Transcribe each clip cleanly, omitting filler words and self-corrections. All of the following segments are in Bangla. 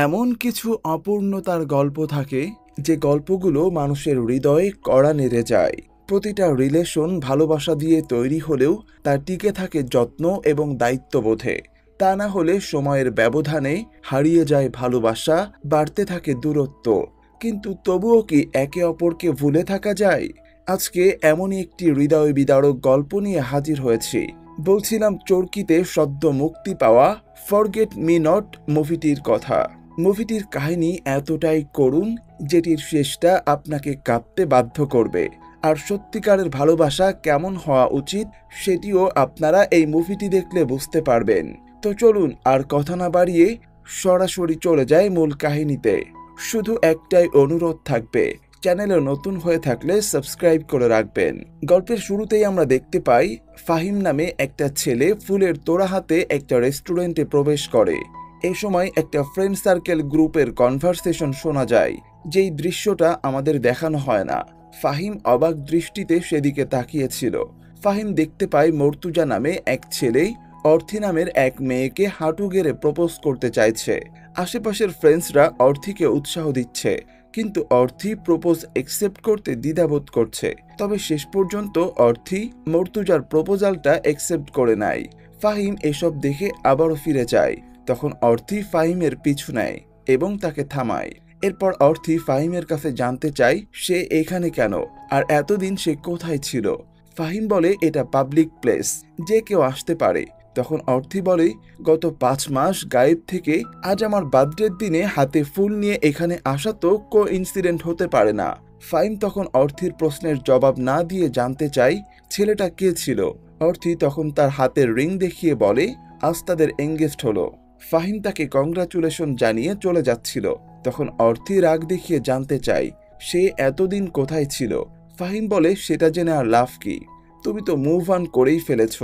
এমন কিছু অপূর্ণতার গল্প থাকে যে গল্পগুলো মানুষের হৃদয়ে কড়া নেড়ে যায়। প্রতিটা রিলেশন ভালোবাসা দিয়ে তৈরি হলেও তা টিকে থাকে যত্ন এবং দায়িত্ববোধে। তা না হলে সময়ের ব্যবধানে হারিয়ে যায় ভালোবাসা, বাড়তে থাকে দূরত্ব। কিন্তু তবুও কি একে অপরকে ভুলে থাকা যায়? আজকে এমনই একটি হৃদয় বিদারক গল্প নিয়ে হাজির হয়েছি। বলছিলাম চরকিতে সদ্য মুক্তি পাওয়া ফরগেট মি নট মুভিটির কথা। মুভিটির কাহিনী এতটাই করুণ যেটির শেষটা আপনাকে কাঁদতে বাধ্য করবে। আর সত্যিকারের ভালোবাসা কেমন হওয়া উচিত সেটিও আপনারা এই মুভিটি দেখলে বুঝতে পারবেন। তো চলুন আর কথা না বাড়িয়ে সরাসরি চলে যায় মূল কাহিনীতে। শুধু একটাই অনুরোধ থাকবে, চ্যানেলে নতুন হয়ে থাকলে সাবস্ক্রাইব করে রাখবেন। গল্পের শুরুতেই আমরা দেখতে পাই ফাহিম নামে একটা ছেলে ফুলের তোড়া হাতে একটা রেস্টুরেন্টে প্রবেশ করে। এই সময় একটা ফ্রেন্ড সার্কেল গ্রুপের কনভারসেশন শোনা যায়, যেই দৃশ্যটা আমাদের দেখানো হয় না। ফাহিম অবাক দৃষ্টিতে সেদিকে তাকিয়েছিল। ফাহিম দেখতে পায় মর্তুজা নামে এক ছেলে অর্থি নামের এক মেয়েকে হাঁটু গেড়ে প্রপোজ করতে চাইছে। আশেপাশের ফ্রেন্ডসরা অর্থিকে উৎসাহ দিচ্ছে, কিন্তু অর্থি প্রপোজ একসেপ্ট করতে দ্বিধাবোধ করছে। তবে শেষ পর্যন্ত অর্থি মর্তুজার প্রপোজালটা একসেপ্ট করে নেয়। ফাহিম এসব দেখে আবারও ফিরে যায়। তখন অর্থি ফাহিমের পিছু নেয় এবং তাকে থামায়। এরপর অর্থি ফাহিমের কাছে জানতে চায় সে এখানে কেন, আর এতদিন সে কোথায় ছিল। ফাহিম বলে এটা পাবলিক প্লেস, যে কেউ আসতে পারে। তখন অর্থি বলে গত 5 মাস গায়েব থেকে আজ আমার বার্থডের দিনে হাতে ফুল নিয়ে এখানে আসা তো কোইন্সিডেন্ট হতে পারে না। ফাহিম তখন অর্থির প্রশ্নের জবাব না দিয়ে জানতে চায় ছেলেটা কে ছিল। অর্থি তখন তার হাতের রিং দেখিয়ে বলে আজ তাদের এঙ্গেজড হলো। ফাহিম তাকে কংগ্রাচুলেশন জানিয়ে চলে যাচ্ছিল। তখন অর্থি রাগ দেখিয়ে জানতে চায় সে এতদিন কোথায় ছিল। ফাহিম বলে সেটা জেনে আর লাভ কি, তুমি তো মুভ অন করেই ফেলেছ।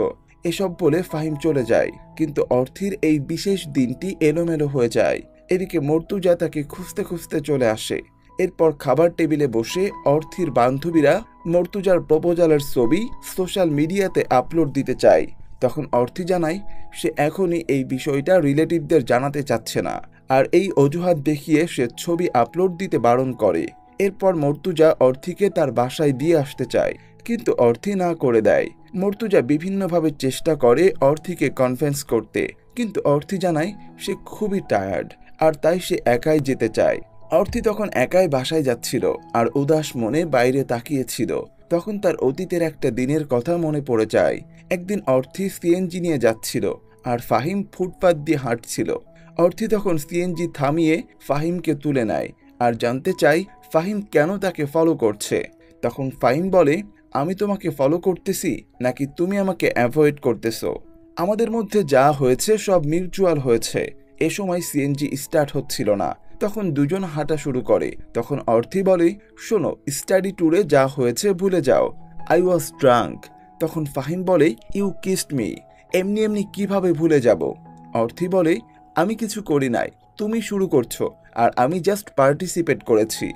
এসব বলে ফাহিম চলে যায়, কিন্তু অর্থির এই বিশেষ দিনটি এলোমেলো হয়ে যায়। এদিকে মর্তুজা তাকে খুঁজতে খুঁজতে চলে আসে। এরপর খাবার টেবিলে বসে অর্থির বান্ধবীরা মর্তুজার প্রপোজালের ছবি সোশ্যাল মিডিয়াতে আপলোড দিতে চায়। তখন অর্থি জানায় সে এখনই এই বিষয়টা রিলেটিভদের জানাতে চাচ্ছে না, আর এই অজুহাত দেখিয়ে সে ছবি আপলোড দিতে বারণ করে। এরপর মর্তুজা অর্থিকে তার বাসায় দিয়ে আসতে চায়, কিন্তু অর্থি না করে দেয়। মর্তুজা বিভিন্নভাবে চেষ্টা করে অর্থিকে কনভিন্স করতে, কিন্তু অর্থি জানায় সে খুবই টায়ার্ড, আর তাই সে একাই যেতে চায়। অর্থি তখন একাই বাসায় যাচ্ছিল আর উদাস মনে বাইরে তাকিয়েছিল। তখন তার অতীতের একটা দিনের কথা মনে পড়ে যায়। একদিন অর্থি সিএনজি নিয়ে যাচ্ছিল আর ফাহিম ফুটপাত দিয়ে হাঁটছিল। অর্থি তখন সিএনজি থামিয়ে ফাহিমকে তুলে নেয় আর জানতে চায় ফাহিম কেন তাকে ফলো করছে। তখন ফাহিম বলে আমি তোমাকে ফলো করতেছি নাকি তুমি আমাকে অ্যাভয়েড করতেছো? আমাদের মধ্যে যা হয়েছে সব মিউচুয়াল হয়েছে। এ সময় সিএনজি স্টার্ট হচ্ছিল না। তখন দুজন হাঁটা শুরু করে। তখন অর্থি বলে শোনো, স্টাডি ট্যুরে যা হয়েছে ভুলে যাও, আই ওয়াজ ড্রাঙ্ক। তখন ফাহিম বলে ইউ কিসড মি। এমনি এমনি কিভাবে ভুলে যাব? অর্থি বলে আমি কিছু করি নাই, তুমি শুরু করছো, আর আমি জাস্ট পার্টিসিপেট করেছি।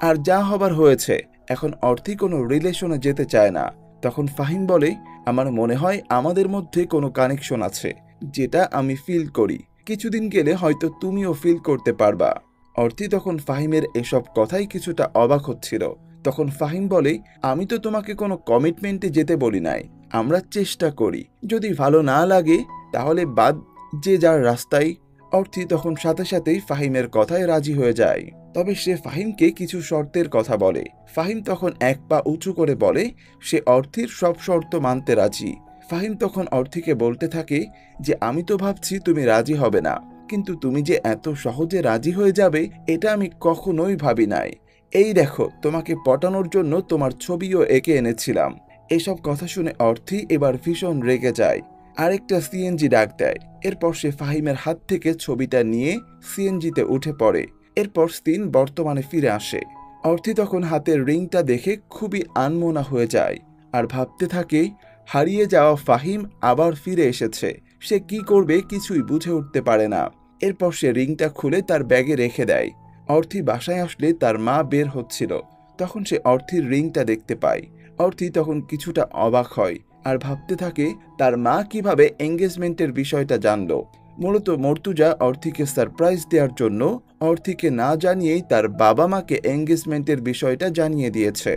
আর যা হবার হয়েছে। এখন অর্থি কোনো রিলেশনে যেতে চায় না। তখন ফাহিম বলে আমার মনে হয় আমাদের মধ্যে কোনো কানেকশন আছে, যেটা আমি ফিল করি। কিছুদিন গেলে হয়তো তুমিও ফিল করতে পারবা। অর্থি তখন ফাহিমের এসব কথাই কিছুটা অবাক হচ্ছিল। তখন ফাহিম বলে আমি তো তোমাকে কোনো কমিটমেন্টে যেতে বলি নাই, আমরা চেষ্টা করি, যদি ভালো না লাগে তাহলে বাদ, যে যার রাস্তায়। অর্থি তখন সাথে সাথেই ফাহিমের কথায় রাজি হয়ে যায়। তবে সে ফাহিমকে কিছু শর্তের কথা বলে। ফাহিম তখন এক পা উঁচু করে বলে সে অর্থির সব শর্ত মানতে রাজি। ফাহিম তখন অর্থিকে বলতে থাকে যে আমি তো ভাবছি তুমি রাজি হবে না, কিন্তু তুমি যে এত সহজে রাজি হয়ে যাবে এটা আমি কখনোই ভাবি নাই। এই দেখো, তোমাকে পটানোর জন্য তোমার ছবিও এঁকে এনেছিলাম। এসব কথা শুনে অর্থি এবার ভীষণ রেগে যায়। আরেকটা সিএনজি ডাক দেয়। এরপর সে ফাহিমের হাত থেকে ছবিটা নিয়ে সিএনজিতে উঠে পড়ে। এরপর সিন বর্তমানে ফিরে আসে। অর্থি তখন হাতের রিংটা দেখে খুবই আনমনা হয়ে যায় আর ভাবতে থাকে হারিয়ে যাওয়া ফাহিম আবার ফিরে এসেছে। সে কি করবে কিছুই বুঝে উঠতে পারে না। এরপর সে রিংটা খুলে তার ব্যাগে রেখে দেয়। অর্থি বাসায় আসলে তার মা বের হচ্ছিল। তখন সে অর্থির রিংটা দেখতে পায়। অর্থি তখন কিছুটা অবাক হয় আর ভাবতে থাকে তার মা কিভাবে এঙ্গেজমেন্টের বিষয়টা জানলো। মূলত মর্তুজা অর্থিকে সারপ্রাইজ দেওয়ার জন্য অর্থিকে না জানিয়েই তার বাবা মাকে এঙ্গেজমেন্টের বিষয়টা জানিয়ে দিয়েছে।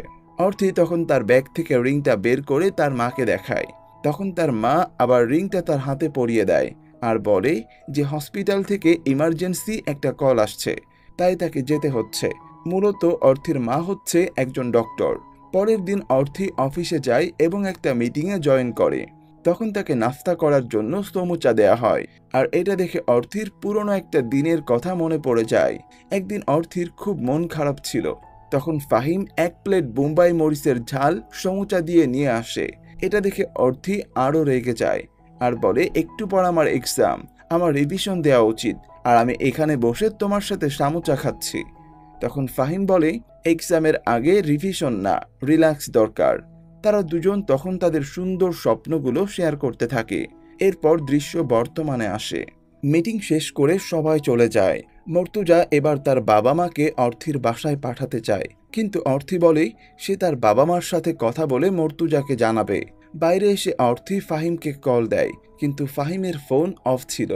অর্থি তখন তার ব্যাগ থেকে রিংটা বের করে তার মাকে দেখায়। তখন তার মা আবার রিংটা তার হাতে পরিয়ে দেয় আর বলে যে হসপিটাল থেকে ইমার্জেন্সি একটা কল আসছে, তাই তাকে যেতে হচ্ছে। মূলত অর্থির মা হচ্ছে একজন ডক্টর। পরের দিন অর্থি অফিসে যায় এবং একটা মিটিংয়ে জয়েন করে। তখন তাকে নাস্তা করার জন্য সমুচা দেয়া হয়। আর এটা দেখে অর্থির পুরনো একটা দিনের কথা মনে পড়ে যায়। একদিন অর্থির খুব মন খারাপ ছিল। তখন ফাহিম 1 প্লেট বোম্বাই মরিচের ঝাল সমুচা দিয়ে নিয়ে আসে। এটা দেখে অর্থি আরও রেগে যায় আর বলে, একটু পর আমার এক্সাম, আমার রিভিশন দেওয়া উচিত, আর আমি এখানে বসে তোমার সাথে সমুচা খাচ্ছি। তখন ফাহিম বলে, এক্সামের আগে রিভিশন না, রিল্যাক্স দরকার। তারা দুজন তখন তাদের সুন্দর স্বপ্নগুলো শেয়ার করতে থাকে। এরপর দৃশ্য বর্তমানে আসে। মিটিং শেষ করে সবাই চলে যায়। মর্তুজা এবার তার বাবা মাকে অর্থির বাসায় পাঠাতে চায়, কিন্তু অর্থি বলে সে তার বাবা মার সাথে কথা বলে মর্তুজাকে জানাবে। বাইরে এসে অর্থি ফাহিমকে কল দেয়, কিন্তু ফাহিমের ফোন অফ ছিল।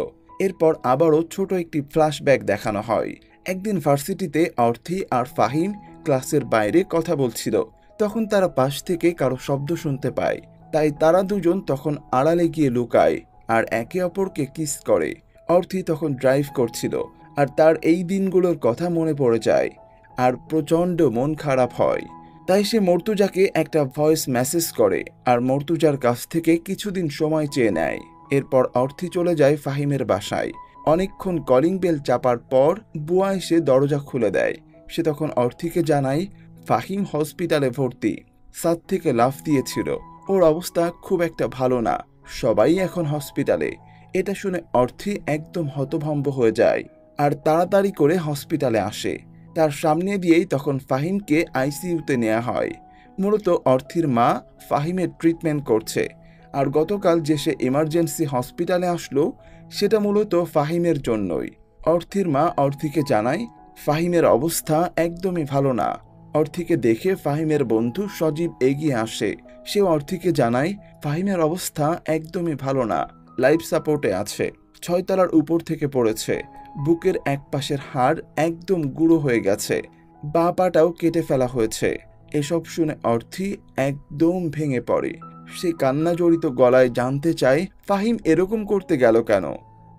এরপর আবারও ছোট একটি ফ্ল্যাশব্যাক দেখানো হয়। একদিন ভার্সিটিতে অর্থি আর ফাহিম ক্লাসের বাইরে কথা বলছিল। তখন তারা পাশ থেকে কারো শব্দ শুনতে পায়, তাই তারা দুজন তখন আড়ালে গিয়ে লুকায় আর একে অপরকে কিস করে। অর্থি তখন ড্রাইভ করছিল আর তার এই দিনগুলোর কথা মনে পড়ে যায় আর প্রচণ্ড মন খারাপ হয়। তাই সে মর্তুজাকে একটা ভয়েস মেসেজ করে আর মর্তুজার কাছ থেকে কিছুদিন সময় চেয়ে নেয়। এরপর অর্থি চলে যায় ফাহিমের বাসায়। অনেকক্ষণ কলিং বেল চাপার পর বুয়া এসে দরজা খুলে দেয়। সে তখন অর্থিকে জানায় ফাহিম হসপিটালে ভর্তি, ছাদ থেকে লাফ দিয়েছিল, ওর অবস্থা খুব একটা ভালো না, সবাই এখন হসপিটালে। এটা শুনে অর্থি একদম হতভম্ব হয়ে যায় আর তাড়াতাড়ি করে হসপিটালে আসে। তার সামনে দিয়েই তখন ফাহিমকে আইসিইউতে নেওয়া হয়। মূলত অর্থির মা ফাহিমের ট্রিটমেন্ট করছে, আর গতকাল যে সে ইমার্জেন্সি হসপিটালে আসলো সেটা মূলত ফাহিমের জন্যই। অর্থির মা অর্থিকে জানায় ফাহিমের অবস্থা একদমই ভালো না। অর্থিকে দেখে ফাহিমের বন্ধু সজীব এগিয়ে আসে। সে অর্থিকে জানায় ফাহিমের অবস্থা একদমই ভালো না, লাইফ সাপোর্টে আছে, 6 তলার উপর থেকে পড়েছে, বুকের এক পাশের হাড় একদম গুঁড়ো হয়ে গেছে, বাঁ পাটাও কেটে ফেলা হয়েছে। এসব শুনে অর্থি একদম ভেঙে পড়ে। সে কান্না জড়িত গলায় জানতে চায় ফাহিম এরকম করতে গেল কেন।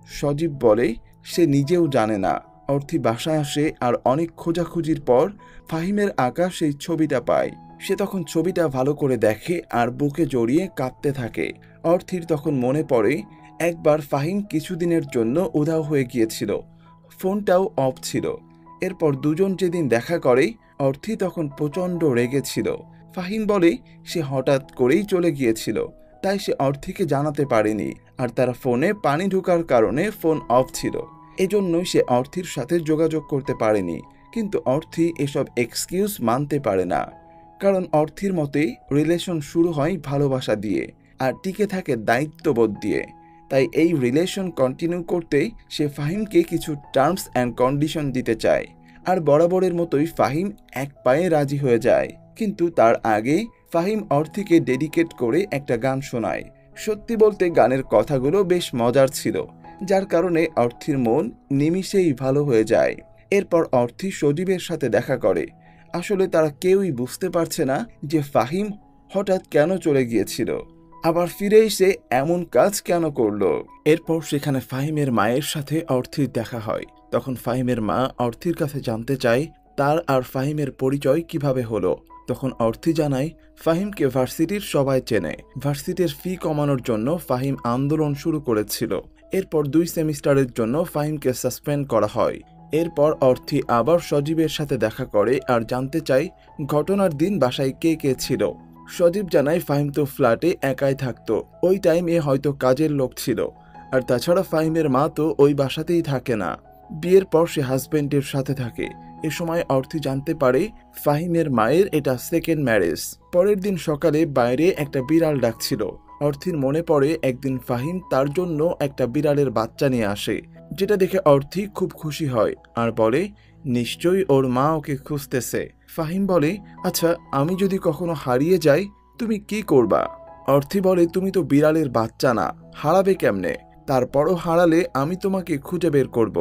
সজীব বলে সে নিজেও জানে না। অর্থি বাসায় আসে আর অনেক খোঁজাখুঁজির পর ফাহিমের আঁকা সেই ছবিটা পায়। সে তখন ছবিটা ভালো করে দেখে আর বুকে জড়িয়ে কাঁদতে থাকে। অর্থির তখন মনে পড়ে একবার ফাহিম কিছুদিনের জন্য উধাও হয়ে গিয়েছিল, ফোনটাও অফ ছিল। এরপর দুজন যেদিন দেখা করে অর্থি তখন প্রচণ্ড রেগেছিল। ফাহিম বলে সে হঠাৎ করেই চলে গিয়েছিল, তাই সে অর্থিকে জানাতে পারেনি, আর তার ফোনে পানি ঢোকার কারণে ফোন অফ ছিল, এজন্যই সে অর্থির সাথে যোগাযোগ করতে পারেনি। কিন্তু অর্থি এসব এক্সকিউজ মানতে পারে না, কারণ অর্থির মতে রিলেশন শুরু হয় ভালোবাসা দিয়ে আর টিকে থাকে দায়িত্ববোধ দিয়ে। তাই এই রিলেশন কন্টিনিউ করতে সে ফাহিমকে কিছু টার্মস অ্যান্ড কন্ডিশন দিতে চায়। আর বরাবরের মতোই ফাহিম এক পায়ে রাজি হয়ে যায়। কিন্তু তার আগে ফাহিম অর্থিকে ডেডিকেট করে একটা গান শোনায়। সত্যি বলতে গানের কথাগুলো বেশ মজার ছিল, যার কারণে অর্থির মন নিমিষেই ভালো হয়ে যায়। এরপর অর্থি সজীবের সাথে দেখা করে। আসলে তারা কেউই বুঝতে পারছে না যে ফাহিম হঠাৎ কেন চলে গিয়েছিল, আবার ফিরে এসে এমন কাজ কেন করলো। এরপর সেখানে ফাহিমের মায়ের সাথে অর্থির দেখা হয়। তখন ফাহিমের মা অর্থির কাছে জানতে চায় তার আর ফাহিমের পরিচয় কিভাবে হলো। তখন অর্থি জানায় ফাহিমকে ভার্সিটির সবাই চেনে। ভার্সিটির ফি কমানোর জন্য ফাহিম আন্দোলন শুরু করেছিল। এরপর 2 সেমিস্টারের জন্য ফাহিমকে সাসপেন্ড করা হয়। এরপর অর্থি আবার সজীবের সাথে দেখা করে আর জানতে চায় ঘটনার দিন বাসায় কে কে ছিল। সজীব জানায় ফাহিম তো ফ্ল্যাটে একাই থাকতো, ওই টাইমে হয়তো কাজের লোক ছিল, আর তাছাড়া ফাহিমের মা তো ওই বাসাতেই থাকে না, বিয়ের পর সে হাজবেন্ডের সাথে থাকে। এ সময় অর্থি জানতে পারে ফাহিমের মায়ের এটা সেকেন্ড ম্যারেজ। পরের দিন সকালে বাইরে একটা বিড়াল ডাকছিল। অর্থির মনে পড়ে একদিন ফাহিম তার জন্য একটা বিড়ালের বাচ্চা নিয়ে আসে, যেটা দেখে অর্থি খুব খুশি হয় আর বলে নিশ্চয়ই ওর মা ওকে খুঁজতেছে। ফাহিম বলে আচ্ছা, আমি যদি কখনো হারিয়ে যাই তুমি কি করবা? অর্থি বলে তুমি তো বিড়ালের বাচ্চা না, হারাবে কেমনে? তারপরও হারালে আমি তোমাকে খুঁজে বের করব।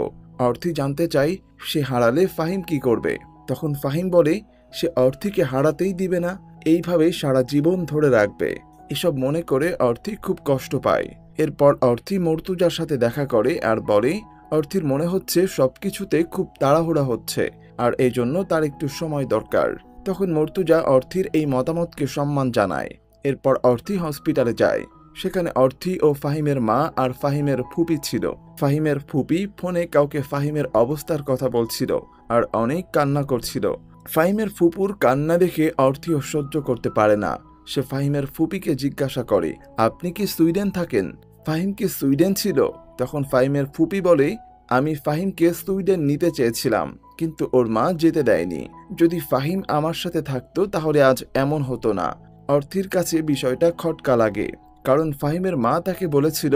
অর্থি জানতে চাই সে হারালে ফাহিম কি করবে। তখন ফাহিম বলে সে অর্থিকে হারাতেই দিবে না, এইভাবে সারা জীবন ধরে রাখবে। এসব মনে করে অর্থি খুব কষ্ট পায়। এরপর অর্থি মর্তুজার সাথে দেখা করে আর বলে অর্থির মনে হচ্ছে সবকিছুতে খুব তাড়াহুড়া হচ্ছে আর এই জন্য তার একটু সময় দরকার। তখন মর্তুজা অর্থির এই মতামতকে সম্মান জানায়। এরপর অর্থি হসপিটালে যায়। সেখানে অর্থি ও ফাহিমের মা আর ফাহিমের ফুপি ছিল। ফাহিমের ফুপি ফোনে কাউকে ফাহিমের অবস্থার কথা বলছিল আর অনেক কান্না করছিল। ফাহিমের ফুপুর কান্না দেখে অর্থিও সহ্য করতে পারে না। সে ফাহিমের ফুপিকে জিজ্ঞাসা করে, আপনি কি সুইডেন থাকেন? ফাহিম কি সুইডেন ছিল? তখন ফাহিমের ফুপি বলে, আমি ফাহিমকে সুইডেন নিতে চেয়েছিলাম, কিন্তু ওর মা যেতে দেয়নি। যদি ফাহিম আমার সাথে থাকতো তাহলে আজ এমন হতো না। অর্থির কাছে বিষয়টা খটকা লাগে, কারণ ফাহিমের মা তাকে বলেছিল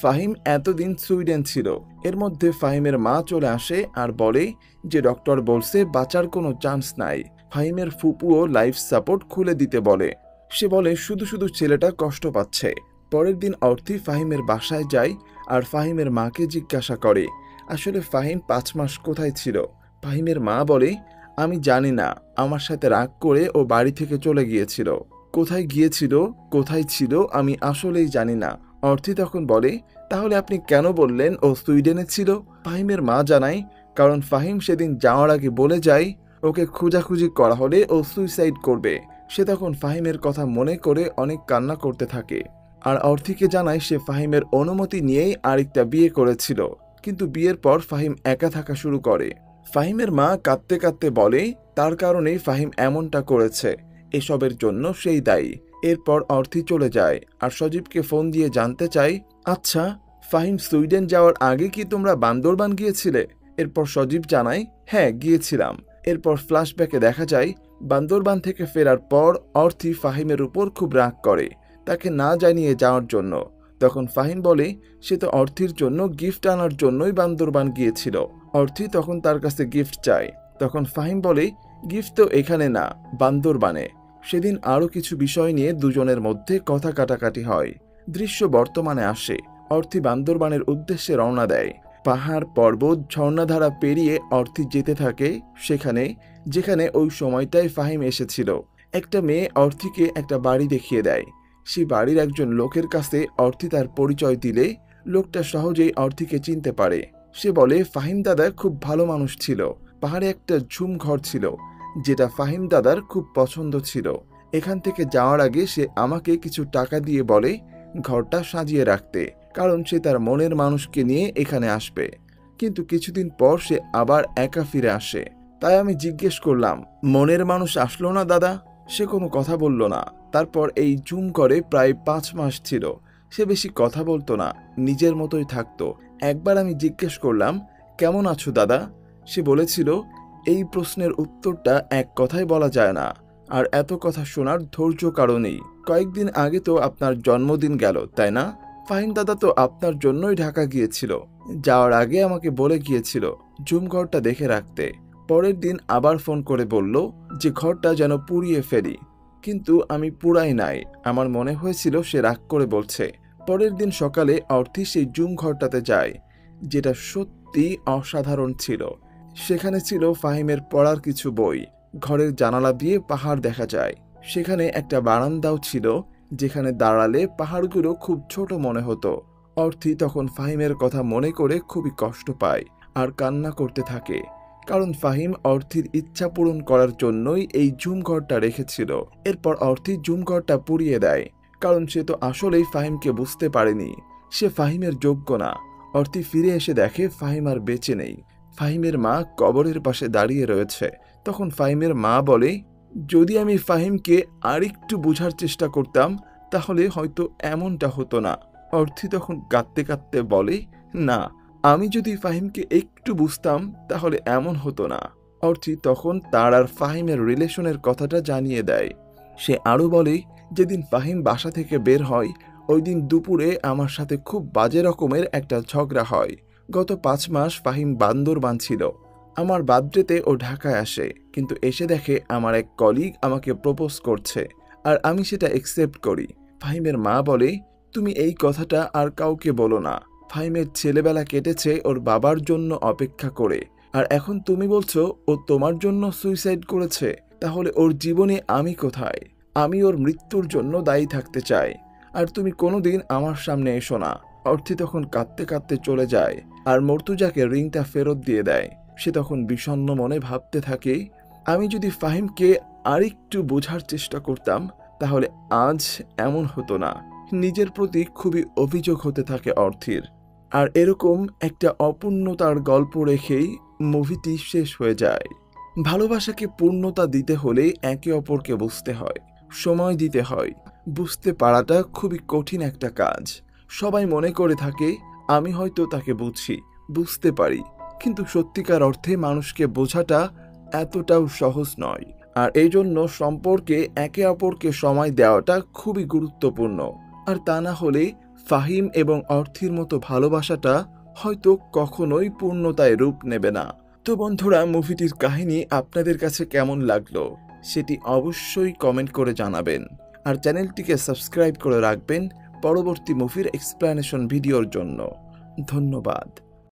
ফাহিম এতদিন সুইডেন ছিল। এর মধ্যে ফাহিমের মা চলে আসে আর বলে যে ডক্টর বলছে বাঁচার কোনো চান্স নাই। ফাহিমের ফুপুও লাইফ সাপোর্ট খুলে দিতে বলে। সে বলে শুধু শুধু ছেলেটা কষ্ট পাচ্ছে। পরের দিন অর্থি ফাহিমের বাসায় যায় আর ফাহিমের মাকে জিজ্ঞাসা করে আসলে ফাহিম 5 মাস কোথায় ছিল। ফাহিমের মা বলে আমি জানি না, আমার সাথে রাগ করে ও বাড়ি থেকে চলে গিয়েছিল। কোথায় গিয়েছিল, কোথায় ছিল আমি আসলেই জানি না। অর্থি তখন বলে তাহলে আপনি কেন বললেন ও সুইডেনে ছিল? ফাহিমের মা জানায় কারণ ফাহিম সেদিন যাওয়ার আগে বলে যায় ওকে খোঁজাখুঁজি করা হলে ও সুইসাইড করবে। সে তখন ফাহিমের কথা মনে করে অনেক কান্না করতে থাকে আর অর্থিকে জানায় সে ফাহিমের অনুমতি নিয়েই আরেকটা বিয়ে করেছিল, কিন্তু বিয়ের পর ফাহিম একা থাকা শুরু করে। ফাহিমের মা কাঁদতে কাঁদতে বলে তার কারণেই ফাহিম এমনটা করেছে, এসবের জন্য সেই দায়ী। এরপর অর্থি চলে যায় আর সজীবকে ফোন দিয়ে জানতে চাই আচ্ছা ফাহিম সুইডেন যাওয়ার আগে কি তোমরা বান্দরবান গিয়েছিলে? এরপর সজীব জানায় হ্যাঁ গিয়েছিলাম। এরপর ফ্ল্যাশব্যাকে দেখা যায় বান্দরবান থেকে ফেরার পর অর্থি ফাহিমের উপর খুব রাগ করে তাকে না জানিয়ে যাওয়ার জন্য। তখন ফাহিম বলে সে তো অর্থির জন্য গিফট আনার জন্যই বান্দরবান গিয়েছিল। অর্থি তখন তার কাছে গিফট চায়। তখন ফাহিম বলে গিফট তো এখানে না, বান্দরবানে। সেদিন আরও কিছু বিষয় নিয়ে দুজনের মধ্যে কথা কাটাকাটি হয়। দৃশ্য বর্তমানে আসে। অর্থি বান্দরবানের উদ্দেশ্যে রওনা দেয়। পাহাড় পর্বত ঝর্ণাধারা পেরিয়ে অর্থি যেতে থাকে সেখানে যেখানে ওই সময়টায় ফাহিম এসেছিল। একটা মেয়ে অর্থিকে একটা বাড়ি দেখিয়ে দেয়। সেই বাড়ির একজন লোকের কাছে অর্থি তার পরিচয় দিলে লোকটা সহজেই অর্থিকে চিনতে পারে। সে বলে ফাহিম দাদা খুব ভালো মানুষ ছিল। পাহাড়ে একটা ঝুম ঘর ছিল যেটা ফাহিম দাদার খুব পছন্দ ছিল। এখান থেকে যাওয়ার আগে সে আমাকে কিছু টাকা দিয়ে বলে ঘরটা সাজিয়ে রাখতে, কারণ সে তার মনের মানুষকে নিয়ে এখানে আসবে। কিন্তু কিছুদিন পর সে আবার একা ফিরে আসে। তাই আমি জিজ্ঞেস করলাম মনের মানুষ আসলো না দাদা? সে কোনো কথা বলল না। তারপর এই জুম করে প্রায় 5 মাস ছিল। সে বেশি কথা বলতো না, নিজের মতোই থাকতো। একবার আমি জিজ্ঞেস করলাম কেমন আছো দাদা? সে বলেছিল এই প্রশ্নের উত্তরটা এক কথায় বলা যায় না, আর এত কথা শোনার ধৈর্য কারো নেই। কয়েকদিন আগে তো আপনার জন্মদিন গেল, তাই না? ফাহিম দাদা তো আপনার জন্যই ঢাকা গিয়েছিল। যাওয়ার আগে আমাকে বলে গিয়েছিল জুম ঘরটা দেখে রাখতে। পরের দিন আবার ফোন করে বলল যে ঘরটা যেন পুড়িয়ে ফেলি, কিন্তু আমি পুড়াই নাই। আমার মনে হয়েছিল সে রাগ করে বলছে। পরের দিন সকালে অর্থি সেই জুম ঘরটাতে যায়, যেটা সত্যি অসাধারণ ছিল। সেখানে ছিল ফাহিমের পড়ার কিছু বই। ঘরের জানালা দিয়ে পাহাড় দেখা যায়। সেখানে একটা বারান্দাও ছিল যেখানে দাঁড়ালে পাহাড়গুলো খুব ছোট মনে হতো। অর্থি তখন ফাহিমের কথা মনে করে খুবই কষ্ট পায় আর কান্না করতে থাকে, কারণ ফাহিম অর্থির ইচ্ছা পূরণ করার জন্যই এই জুম ঘরটা রেখেছিল। এরপর অর্থি জুম ঘরটা পুড়িয়ে দেয়, কারণ সে তো আসলেই ফাহিমকে বুঝতে পারেনি, সে ফাহিমের যোগ্য না। অর্থি ফিরে এসে দেখে ফাহিম আর বেঁচে নেই। ফাহিমের মা কবরের পাশে দাঁড়িয়ে রয়েছে। তখন ফাহিমের মা বলে যদি আমি ফাহিমকে আরেকটু বোঝার চেষ্টা করতাম তাহলে হয়তো এমনটা হতো না। অর্থি তখন কাঁদতে কাঁদতে বলে না, আমি যদি ফাহিমকে একটু বুঝতাম তাহলে এমন হতো না। অর্থি তখন তার আর ফাহিমের রিলেশনের কথাটা জানিয়ে দেয়। সে আরও বলে যেদিন ফাহিম বাসা থেকে বের হয় ওই দিন দুপুরে আমার সাথে খুব বাজে রকমের একটা ঝগড়া হয়। গত 5 মাস ফাহিম বান্দরবান ছিল। আমার বার্থডেতে ও ঢাকায় আসে, কিন্তু এসে দেখে আমার এক কলিগ আমাকে প্রপোজ করছে আর আমি সেটা অ্যাকসেপ্ট করি। ফাহিমের মা বলে তুমি এই কথাটা আর কাউকে বলো না। ফাহিমের ছেলেবেলা কেটেছে ওর বাবার জন্য অপেক্ষা করে, আর এখন তুমি বলছো ও তোমার জন্য সুইসাইড করেছে। তাহলে ওর জীবনে আমি কোথায়? আমি ওর মৃত্যুর জন্য দায়ী থাকতে চাই, আর তুমি কোনোদিন আমার সামনে এসো না। অর্থি তখন কাঁদতে কাঁদতে চলে যায় আর মর্তুজাকে রিংটা ফেরত দিয়ে দেয়। সে তখন বিষণ্ণ মনে ভাবতে থাকে, আমি যদি ফাহিমকে আরেকটু বোঝার চেষ্টা করতাম তাহলে আজ এমন হতো না। নিজের প্রতি খুবই অভিযোগ হতে থাকে অর্থির। আর এরকম একটা অপূর্ণতার গল্প রেখেই মুভিটি শেষ হয়ে যায়। ভালোবাসাকে পূর্ণতা দিতে হলে একে অপরকে বুঝতে হয়, সময় দিতে হয়। বুঝতে পারাটা খুবই কঠিন একটা কাজ। সবাই মনে করে থাকে আমি হয়তো তাকে বুঝতে পারি, কিন্তু সত্যিকার অর্থে মানুষকে বোঝাটা এতটাও সহজ নয়। আর এই জন্য সম্পর্কে একে অপরকে সময় দেওয়াটা খুবই গুরুত্বপূর্ণ। আর তা না হলে ফাহিম এবং অর্থির মতো ভালোবাসাটা হয়তো কখনোই পূর্ণতায় রূপ নেবে না। তো বন্ধুরা, মুভিটির কাহিনী আপনাদের কাছে কেমন লাগলো সেটি অবশ্যই কমেন্ট করে জানাবেন। আর চ্যানেলটিকে সাবস্ক্রাইব করে রাখবেন পরবর্তী মুভির এক্সপ্লানেশন ভিডিওর জন্য। ধন্যবাদ।